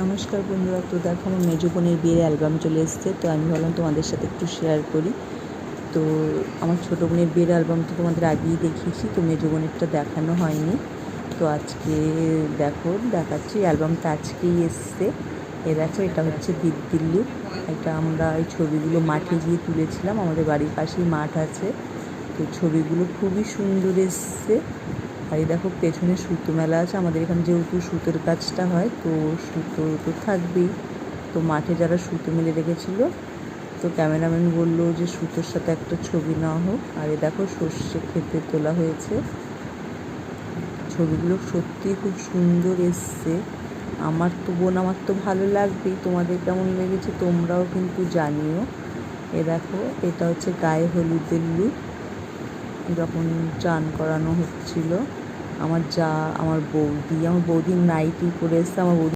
নমস্কার বন্ধুরা, তো দেখো আমার মেজো বোনের বিয়ের অ্যালবাম চলে এসেছে। তো আমি ভাবলাম তোমাদের সাথে একটু শেয়ার করি। তো আমার ছোটো বোনের বিয়ের অ্যালবাম তো তোমাদের আগেই দেখিয়েছি, তো মেজো বোনেরটা দেখানো হয়নি। তো আজকে দেখাচ্ছি। অ্যালবামটা আজকেই এসছে। দেখো, এটা হচ্ছে বিদ্যুল্লু। এটা আমরা এই ছবিগুলো মাঠে গিয়ে তুলেছিলাম, আমাদের বাড়ির পাশেই মাঠ আছে। তো ছবিগুলো খুবই সুন্দর এসছে। আর এই দেখো, পেছনে সুতো মেলা আছে। আমাদের এখানে যেহেতু সুতোর কাজটা হয়, তো সুতো তো থাকবেই। তো মাঠে যারা সুতো মেলে রেখেছিল, তো ক্যামেরাম্যান বললো যে সুতোর সাথে একটা ছবি নেওয়া হোক। আর এই দেখো, সর্ষে ক্ষেতে তোলা হয়েছে। ছবিগুলো সত্যিই খুব সুন্দর এসছে। আমার তো ভালো লাগবেই। তোমাদের কেমন লেগেছে তোমরাও কিন্তু জানিও। দেখো, এটা হচ্ছে গায়ে হলুদের লুক, যখন চান করানো হচ্ছিল। আমার বৌদির নাইটি পরে এসছে। আমার বৌদি